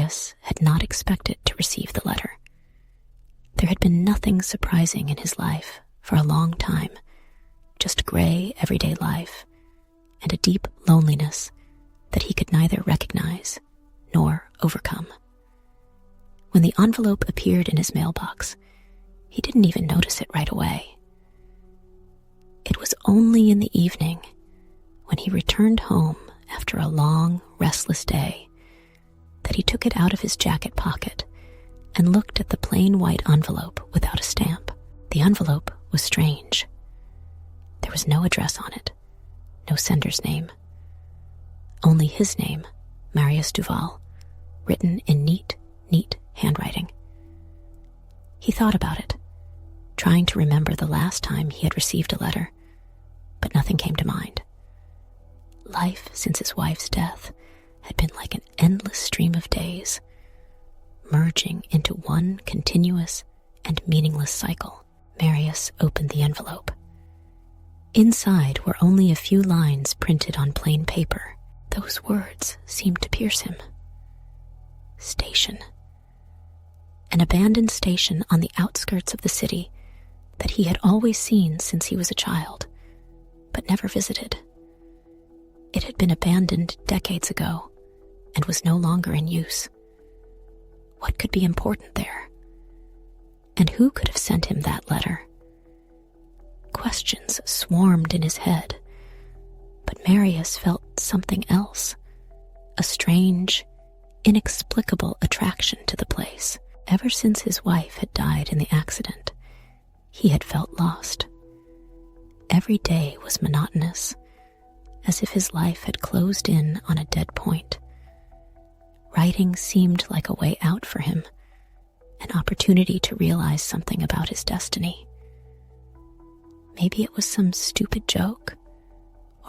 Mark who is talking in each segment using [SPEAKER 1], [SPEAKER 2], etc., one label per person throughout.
[SPEAKER 1] Marius had not expected to receive the letter. There had been nothing surprising in his life for a long time, just gray, everyday life, and a deep loneliness that he could neither recognize nor overcome. When the envelope appeared in his mailbox, he didn't even notice it right away. It was only in the evening, when he returned home after a long, restless day, that he took it out of his jacket pocket and looked at the plain white envelope without a stamp. The envelope was strange. There was no address on it, no sender's name. Only his name, Marius Duval, written in neat handwriting. He thought about it, trying to remember the last time he had received a letter, but nothing came to mind. Life since his wife's death had been like an endless stream of days, merging into one continuous and meaningless cycle. Marius opened the envelope. Inside were only a few lines printed on plain paper. Those words seemed to pierce him. Station. An abandoned station on the outskirts of the city that he had always seen since he was a child, but never visited. It had been abandoned decades ago and was no longer in use. What could be important there? And who could have sent him that letter? Questions swarmed in his head, but Marius felt something else, a strange, inexplicable attraction to the place. Ever since his wife had died in the accident, he had felt lost. Every day was monotonous, as if his life had closed in on a dead point. Writing seemed like a way out for him, an opportunity to realize something about his destiny. Maybe it was some stupid joke,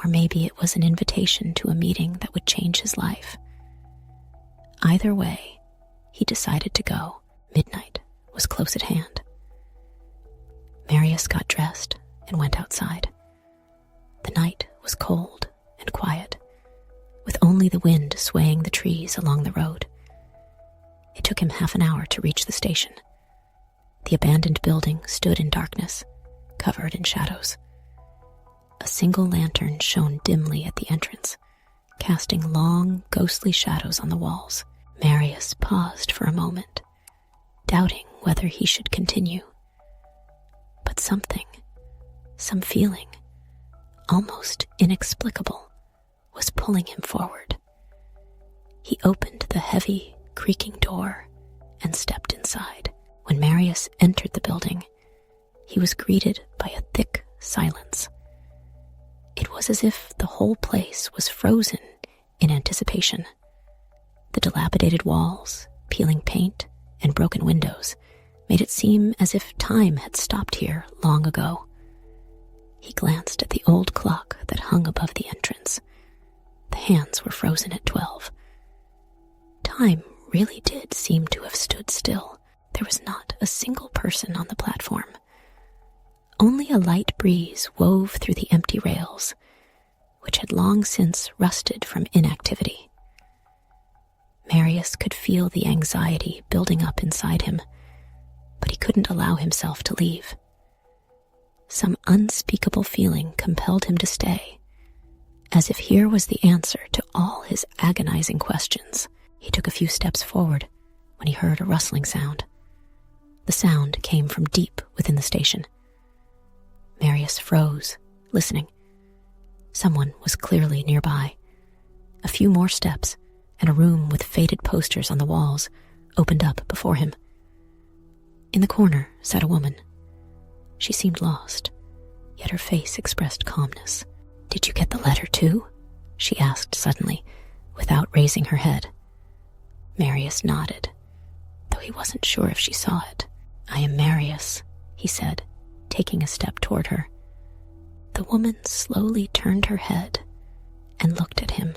[SPEAKER 1] or maybe it was an invitation to a meeting that would change his life. Either way, he decided to go. Midnight was close at hand. Marius got dressed and went outside. The night was cold and quiet, with only the wind swaying the trees along the road. It took him half an hour to reach the station. The abandoned building stood in darkness, covered in shadows. A single lantern shone dimly at the entrance, casting long, ghostly shadows on the walls. Marius paused for a moment, doubting whether he should continue. But something, some feeling, almost inexplicable, was pulling him forward. He opened the heavy, creaking door and stepped inside. When Marius entered the building, he was greeted by a thick silence. It was as if the whole place was frozen in anticipation. The dilapidated walls, peeling paint, and broken windows made it seem as if time had stopped here long ago. He glanced at the old clock that hung above the entrance. The hands were frozen at 12. Time really did seem to have stood still. There was not a single person on the platform. Only a light breeze wove through the empty rails, which had long since rusted from inactivity. Marius could feel the anxiety building up inside him, but he couldn't allow himself to leave. Some unspeakable feeling compelled him to stay, as if here was the answer to all his agonizing questions. He took a few steps forward when he heard a rustling sound. The sound came from deep within the station. Marius froze, listening. Someone was clearly nearby. A few more steps, and a room with faded posters on the walls opened up before him. In the corner sat a woman. She seemed lost, yet her face expressed calmness. "Did you get the letter too?" she asked suddenly, without raising her head. Marius nodded, though he wasn't sure if she saw it. "I am Marius," he said, taking a step toward her. The woman slowly turned her head and looked at him.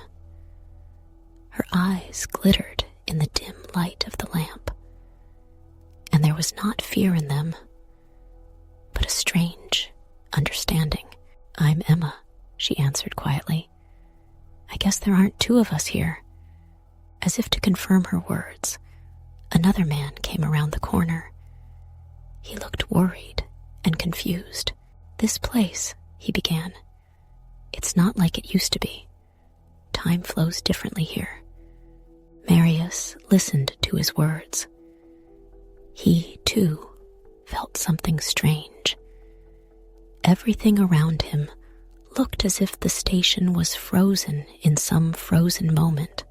[SPEAKER 1] Her eyes glittered in the dim light of the lamp, and there was not fear in them, but a strange understanding. "I'm Emma," she answered quietly. "I guess there aren't two of us here." As if to confirm her words, another man came around the corner. He looked worried and confused. "This place," he began. "It's not like it used to be. Time flows differently here." Marius listened to his words. He, too, felt something strange. Everything around him looked as if the station was frozen in some frozen moment.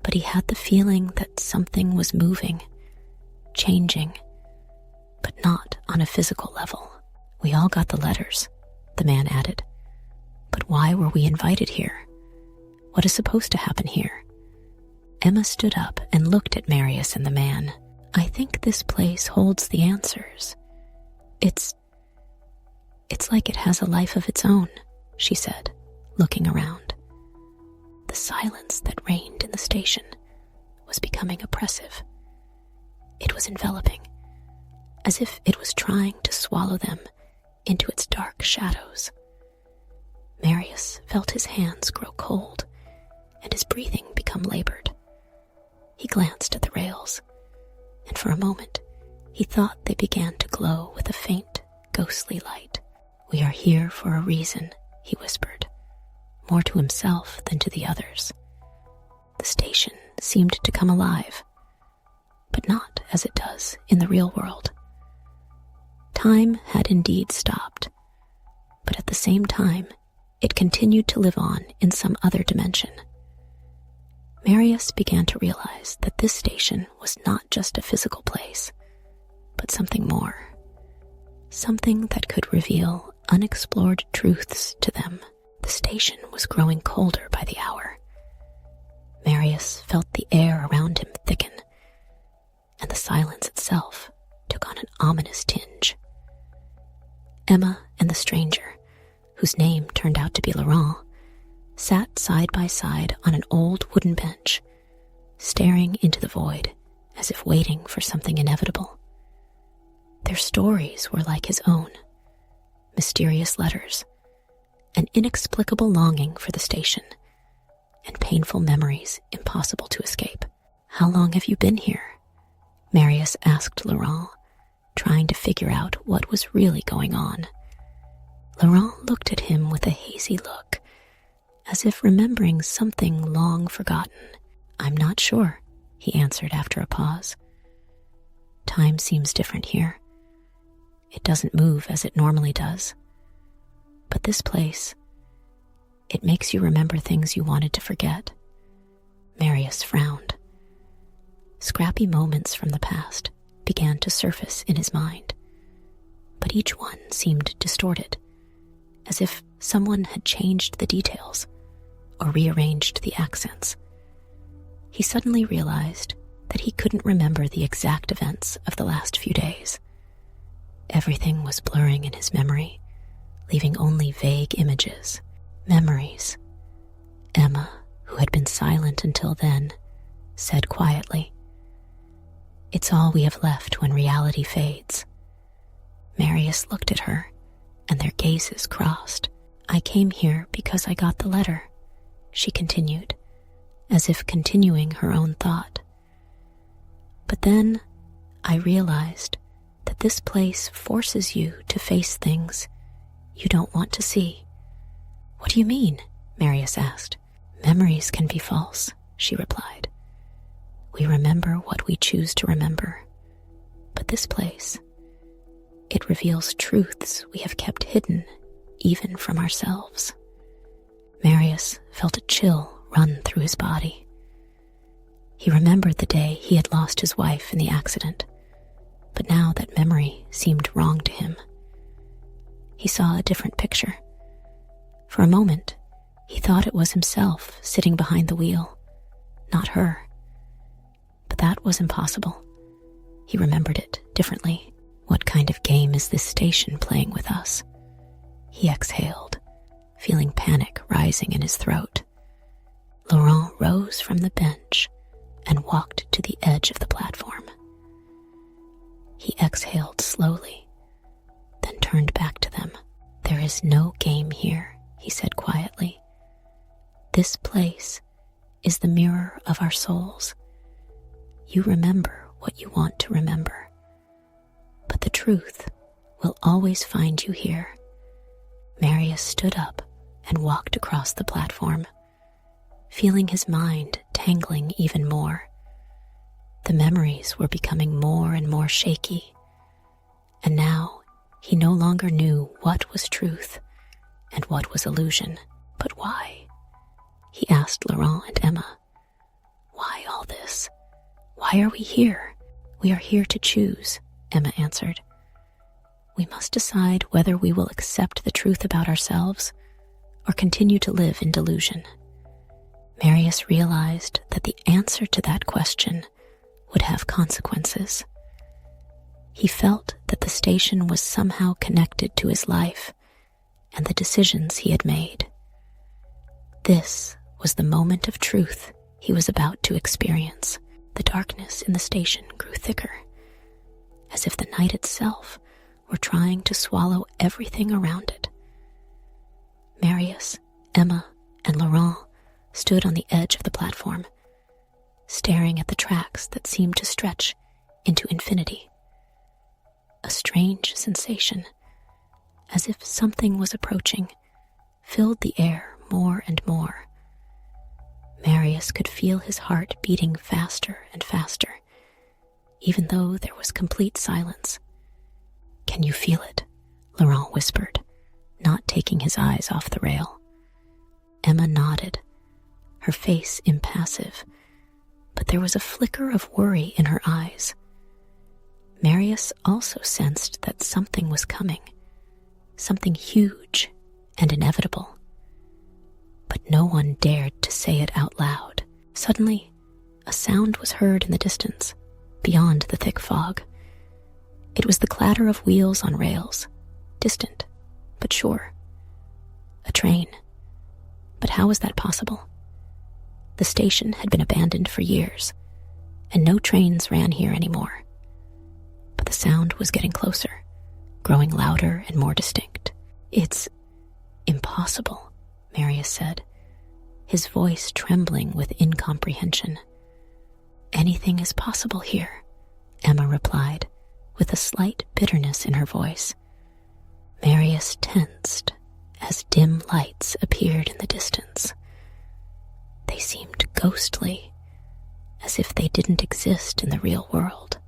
[SPEAKER 1] But he had the feeling that something was moving, changing, but not on a physical level. "We all got the letters," the man added. "But why were we invited here? What is supposed to happen here?" Emma stood up and looked at Marius and the man. "I think this place holds the answers. It's like it has a life of its own," she said, looking around. The silence that reigned in the station was becoming oppressive. It was enveloping, as if it was trying to swallow them into its dark shadows. Marius felt his hands grow cold and his breathing become labored. He glanced at the rails, and for a moment he thought they began to glow with a faint, ghostly light. "We are here for a reason," he whispered, more to himself than to the others. The station seemed to come alive, but not as it does in the real world. Time had indeed stopped, but at the same time, it continued to live on in some other dimension. Marius began to realize that this station was not just a physical place, but something more. Something that could reveal unexplored truths to them. The station was growing colder by the hour. Marius felt the air around him thicken, and the silence itself took on an ominous tinge. Emma and the stranger, whose name turned out to be Laurent, sat side by side on an old wooden bench, staring into the void as if waiting for something inevitable. Their stories were like his own, mysterious letters, an inexplicable longing for the station, and painful memories impossible to escape. "How long have you been here?" Marius asked Laurent, trying to figure out what was really going on. Laurent looked at him with a hazy look, as if remembering something long forgotten. "I'm not sure," he answered after a pause. "Time seems different here. It doesn't move as it normally does. But this place, it makes you remember things you wanted to forget." Marius frowned. Scrappy moments from the past began to surface in his mind, but each one seemed distorted, as if someone had changed the details or rearranged the accents. He suddenly realized that he couldn't remember the exact events of the last few days. Everything was blurring in his memory, leaving only vague images, memories. Emma, who had been silent until then, said quietly, "It's all we have left when reality fades." Marius looked at her, and their gazes crossed. "I came here because I got the letter," she continued, as if continuing her own thought. "But then I realized that this place forces you to face things you don't want to see." "What do you mean?" Marius asked. "Memories can be false," she replied. "We remember what we choose to remember. But this place, it reveals truths we have kept hidden even from ourselves." Marius felt a chill run through his body. He remembered the day he had lost his wife in the accident, but now that memory seemed wrong to him. He saw a different picture. For a moment, he thought it was himself sitting behind the wheel, not her. But that was impossible. He remembered it differently. "What kind of game is this station playing with us?" He exhaled, feeling panic rising in his throat. Laurent rose from the bench and walked to the edge of the platform. He exhaled slowly, then turned back to them. "There is no game here," he said quietly. "This place is the mirror of our souls. You remember what you want to remember, but the truth will always find you here. Marius stood up and walked across the platform, feeling his mind tangling even more. The memories were becoming more and more shaky, and now he no longer knew what was truth and what was illusion. But why? He asked Laurent and Emma. Why all this? Why are we here? We are here to choose, Emma answered. We must decide whether we will accept the truth about ourselves or continue to live in delusion. Marius realized that the answer to that question would have consequences. He felt that the station was somehow connected to his life and the decisions he had made. This was the moment of truth he was about to experience. The darkness in the station grew thicker, as if the night itself were trying to swallow everything around it. Marius, Emma, and Laurent stood on the edge of the platform, staring at the tracks that seemed to stretch into infinity. A strange sensation, as if something was approaching, filled the air more and more. Marius could feel his heart beating faster and faster, even though there was complete silence. Can you feel it? Laurent whispered, not taking his eyes off the rail. Emma nodded, her face impassive, but there was a flicker of worry in her eyes. Marius also sensed that something was coming, something huge and inevitable. But no one dared to say it out loud. Suddenly, a sound was heard in the distance, beyond the thick fog. It was the clatter of wheels on rails, distant, but sure. A train. But how was that possible? The station had been abandoned for years, and no trains ran here anymore. But the sound was getting closer, growing louder and more distinct. It's impossible, Marius said, his voice trembling with incomprehension. Anything is possible here, Emma replied, with a slight bitterness in her voice. Marius tensed as dim lights appeared in the distance. They seemed ghostly, as if they didn't exist in the real world.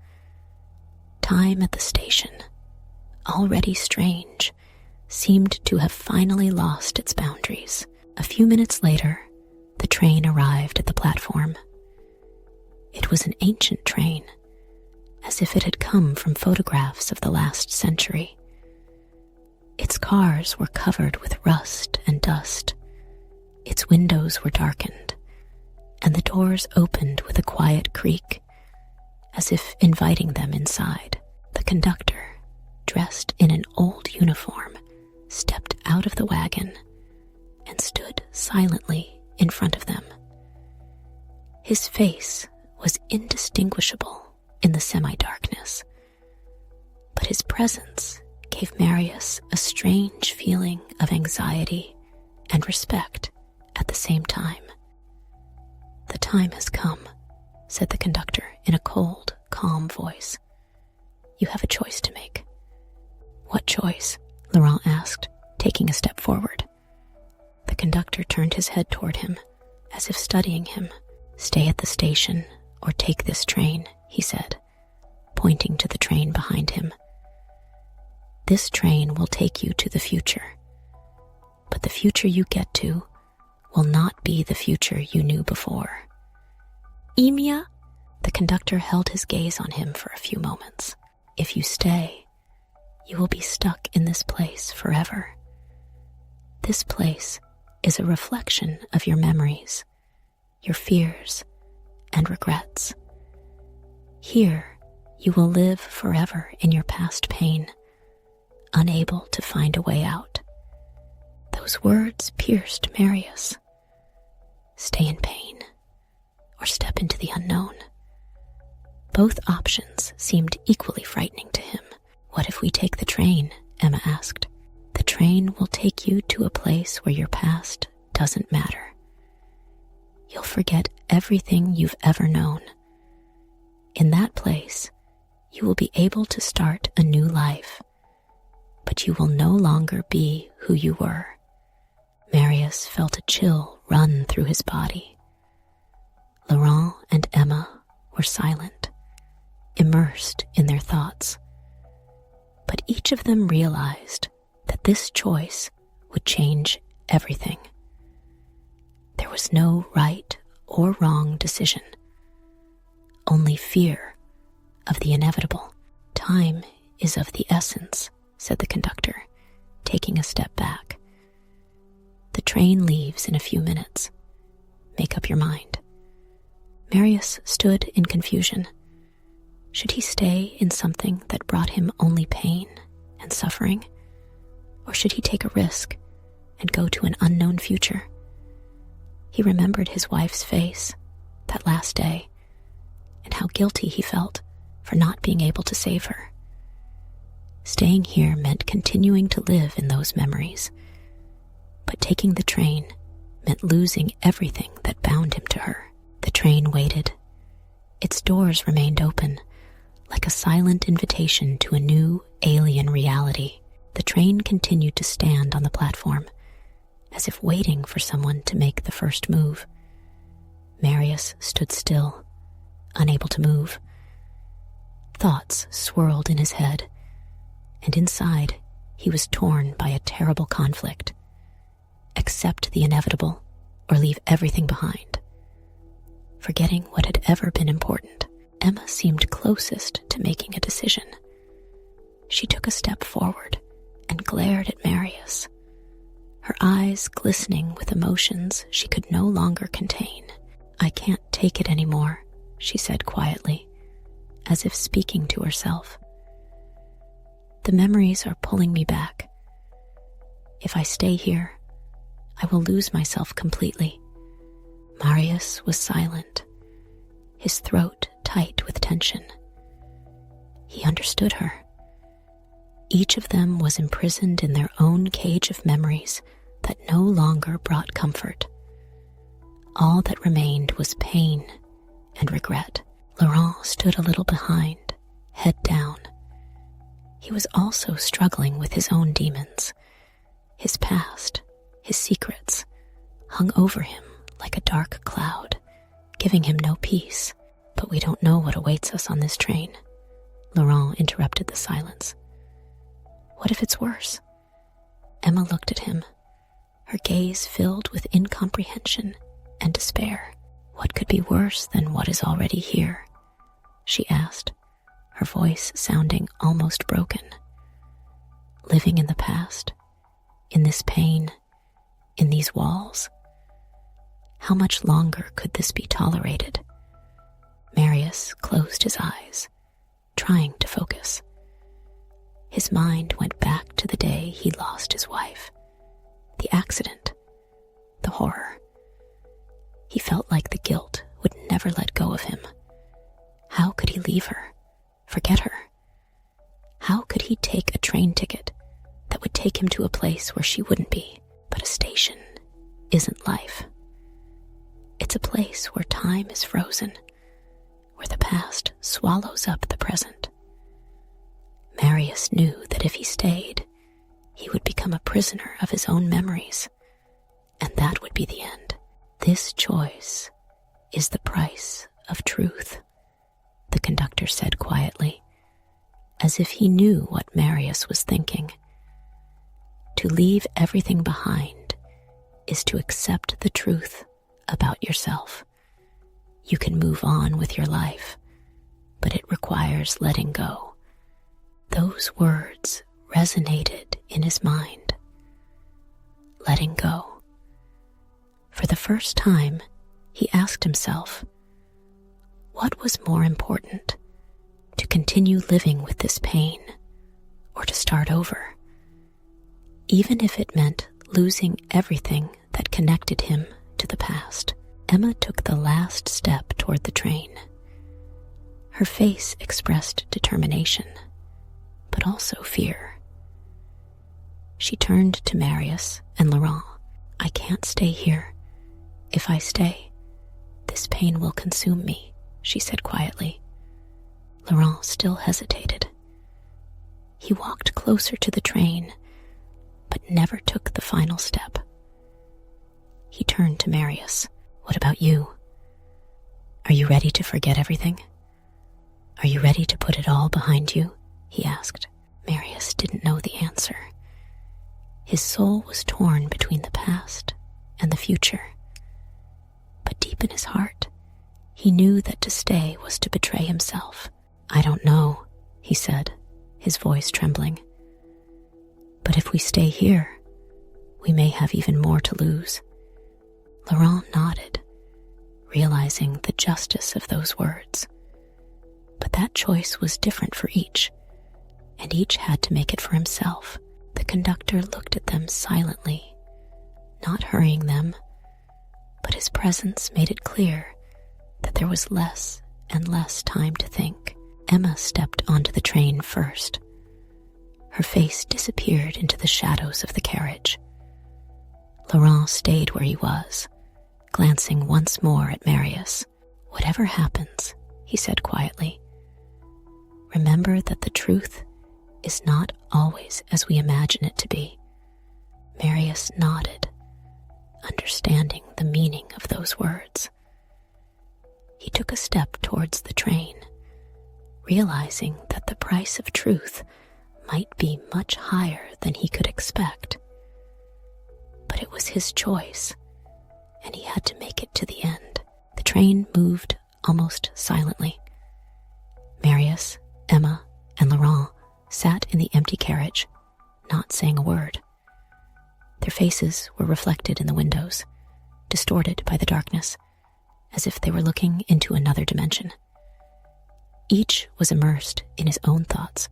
[SPEAKER 1] Time at the station, already strange, seemed to have finally lost its boundaries. A few minutes later, the train arrived at the platform. It was an ancient train, as if it had come from photographs of the last century. Its cars were covered with rust and dust. Its windows were darkened, and the doors opened with a quiet creak, as if inviting them inside. The conductor, dressed in an old uniform, stepped out of the wagon and stood silently in front of them. His face was indistinguishable in the semi-darkness, but his presence gave Marius a strange feeling of anxiety and respect at the same time. The time has come, said the conductor in a cold, calm voice. You have a choice to make. What choice? Laurent asked, taking a step forward. The conductor turned his head toward him, as if studying him. Stay at the station or take this train, he said, pointing to the train behind him. This train will take you to the future, but the future you get to will not be the future you knew before. Emia? The conductor held his gaze on him for a few moments. If you stay, you will be stuck in this place forever. This place is a reflection of your memories, your fears, and regrets. Here, you will live forever in your past pain, unable to find a way out. Those words pierced Marius. Stay in pain, or step into the unknown. Both options seemed equally frightening to him. What if we take the train? Emma asked. The train will take you to a place where your past doesn't matter. you'll forget everything you've ever known. In that place, you will be able to start a new life, but you will no longer be who you were. Marius felt a chill run through his body. Laurent and Emma were silent, immersed in their thoughts. But each of them realized that this choice would change everything. There was no right or wrong decision, only fear of the inevitable. Time is of the essence, said the conductor, taking a step back. The train leaves in a few minutes. Make up your mind. Marius stood in confusion. Should he stay in something that brought him only pain and suffering? Or should he take a risk and go to an unknown future? He remembered his wife's face that last day and how guilty he felt for not being able to save her. Staying here meant continuing to live in those memories, but taking the train meant losing everything that bound him to her. The train waited. Its doors remained open, like a silent invitation to a new, alien reality. The train continued to stand on the platform, as if waiting for someone to make the first move. Marius stood still, unable to move. Thoughts swirled in his head, and inside he was torn by a terrible conflict. Accept the inevitable, or leave everything behind. Forgetting what had ever been important, Emma seemed closest to making a decision. She took a step forward and glared at Marius, her eyes glistening with emotions she could no longer contain. I can't take it anymore, she said quietly, as if speaking to herself. The memories are pulling me back. If I stay here, I will lose myself completely. Marius was silent, his throat tight with tension. He understood her. Each of them was imprisoned in their own cage of memories that no longer brought comfort. All that remained was pain and regret. Laurent stood a little behind, head down. He was also struggling with his own demons. His past, his secrets, hung over him like a dark cloud, giving him no peace. But we don't know what awaits us on this train. Laurent interrupted the silence. What if it's worse? Emma looked at him, her gaze filled with incomprehension and despair. What could be worse than what is already here? She asked, her voice sounding almost broken. Living in the past, in this pain, in these walls. How much longer could this be tolerated? Marius closed his eyes, trying to focus. His mind went back to the day he lost his wife, the accident, the horror. He felt like the guilt would never let go of him. How could he leave her, forget her? How could he take a train ticket that would take him to a place where she wouldn't be? But a station isn't life. It's a place where time is frozen, where the past swallows up the present. Marius knew that if he stayed, he would become a prisoner of his own memories, and that would be the end. This choice is the price of truth, the conductor said quietly, as if he knew what Marius was thinking. To leave everything behind is to accept the truth about yourself. You can move on with your life, but it requires letting go. Those words resonated in his mind. Letting go. For the first time, he asked himself, what was more important, to continue living with this pain or to start over? Even if it meant losing everything that connected him to the past. Emma took the last step toward the train. Her face expressed determination, but also fear. She turned to Marius and Laurent. I can't stay here. If I stay, "This pain will consume me," she said quietly. Laurent still hesitated. He walked closer to the train, but never took the final step. He turned to Marius. "What about you? Are you ready to forget everything? Are you ready to put it all behind you?" he asked. Marius didn't know the answer. His soul was torn between the past and the future. But deep in his heart, he knew that to stay was to betray himself. "I don't know," he said, his voice trembling. "But if we stay here, we may have even more to lose." Laurent nodded, realizing the justice of those words. But that choice was different for each, and each had to make it for himself. The conductor looked at them silently, not hurrying them, but his presence made it clear that there was less and less time to think. Emma stepped onto the train first. Her face disappeared into the shadows of the carriage. Laurent stayed where he was, glancing once more at Marius. "Whatever happens," he said quietly, "remember that the truth is not always as we imagine it to be." Marius nodded, understanding the meaning of those words. He took a step towards the train, realizing that the price of truth might be much higher than he could expect. But it was his choice, and he had to make it to the end. The train moved almost silently. Marius, Emma, and Laurent sat in the empty carriage, not saying a word. Their faces were reflected in the windows, distorted by the darkness, as if they were looking into another dimension. Each was immersed in his own thoughts,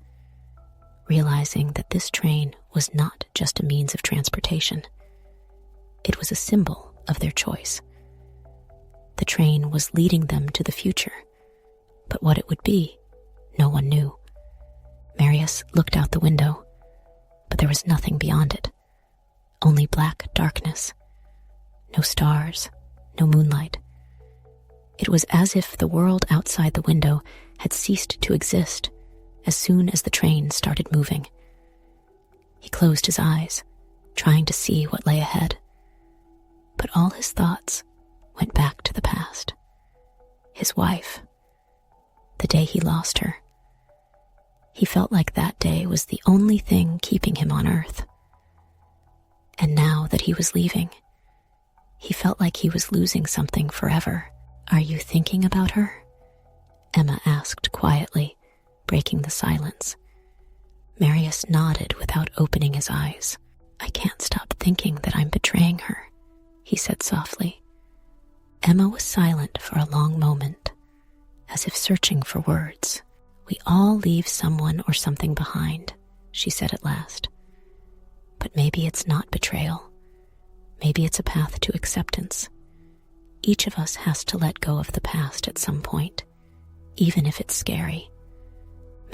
[SPEAKER 1] realizing that this train was not just a means of transportation. It was a symbol of their choice. The train was leading them to the future, but what it would be, no one knew. Marius looked out the window, but there was nothing beyond it, only black darkness. No stars, no moonlight. It was as if the world outside the window had ceased to exist as soon as the train started moving. He closed his eyes, trying to see what lay ahead. But all his thoughts went back to the past. His wife. The day he lost her. He felt like that day was the only thing keeping him on earth. And now that he was leaving, he felt like he was losing something forever. "Are you thinking about her?" Emma asked quietly, breaking the silence. Marius nodded without opening his eyes. "I can't stop thinking that I'm betraying her," he said softly. Emma was silent for a long moment, as if searching for words. "We all leave someone or something behind," she said at last. "But maybe it's not betrayal. Maybe it's a path to acceptance. Each of us has to let go of the past at some point, even if it's scary."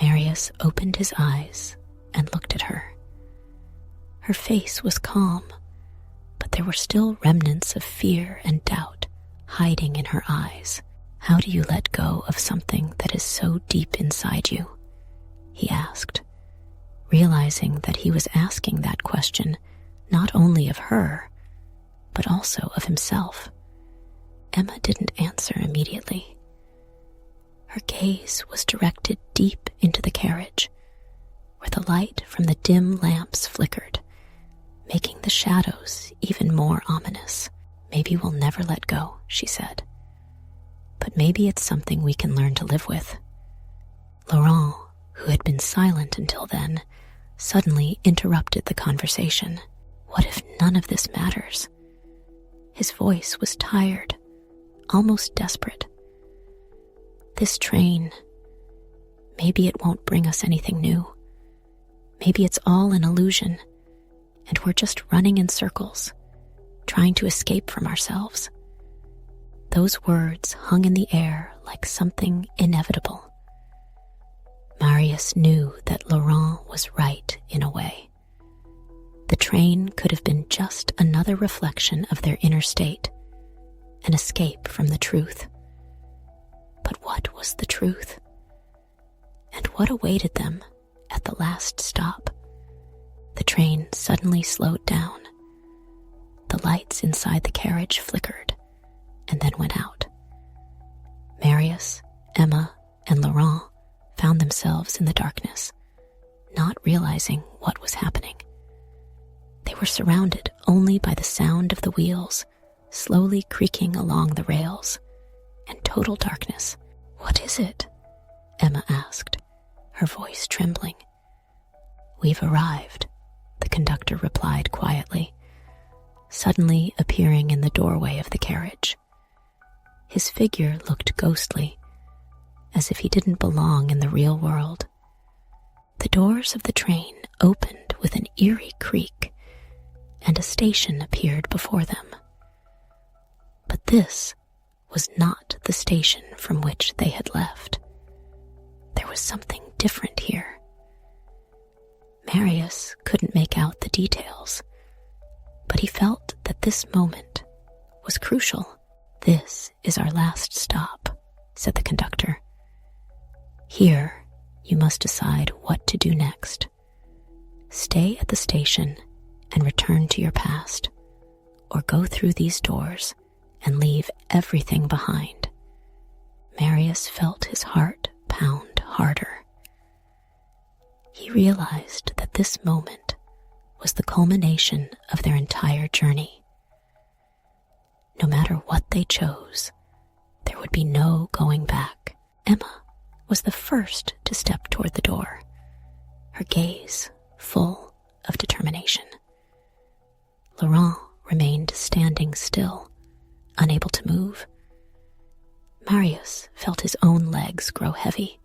[SPEAKER 1] Marius opened his eyes and looked at her. Her face was calm, but there were still remnants of fear and doubt hiding in her eyes. "How do you let go of something that is so deep inside you?" he asked, realizing that he was asking that question not only of her, but also of himself. Emma didn't answer immediately. Her gaze was directed deep into the carriage, where the light from the dim lamps flickered, making the shadows even more ominous. "Maybe we'll never let go," she said. "But maybe it's something we can learn to live with." Laurent, who had been silent until then, suddenly interrupted the conversation. "What if none of this matters?" His voice was tired, almost desperate. "This train, maybe it won't bring us anything new. Maybe it's all an illusion, and we're just running in circles, trying to escape from ourselves." Those words hung in the air like something inevitable. Marius knew that Laurent was right in a way. The train could have been just another reflection of their inner state, an escape from the truth. But what was the truth? And what awaited them at the last stop? The train suddenly slowed down. The lights inside the carriage flickered and then went out. Marius, Emma, and Laurent found themselves in the darkness, not realizing what was happening. They were surrounded only by the sound of the wheels slowly creaking along the rails, and total darkness. "What is it?" Emma asked, her voice trembling. "We've arrived," the conductor replied quietly, suddenly appearing in the doorway of the carriage. His figure looked ghostly, as if he didn't belong in the real world. The doors of the train opened with an eerie creak, and a station appeared before them. But this was not the station from which they had left. There was something different here. Marius couldn't make out the details, but he felt that this moment was crucial. "This is our last stop," said the conductor. "Here, you must decide what to do next. Stay at the station and return to your past, or go through these doors and leave everything behind." Marius felt his heart pound harder. He realized that this moment was the culmination of their entire journey. No matter what they chose, there would be no going back. Emma was the first to step toward the door, her gaze full of determination. Laurent remained standing still, unable to move. Marius felt his own legs grow heavy,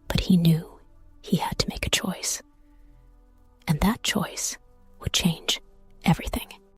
[SPEAKER 1] but he knew he had to make a choice. And that choice would change everything.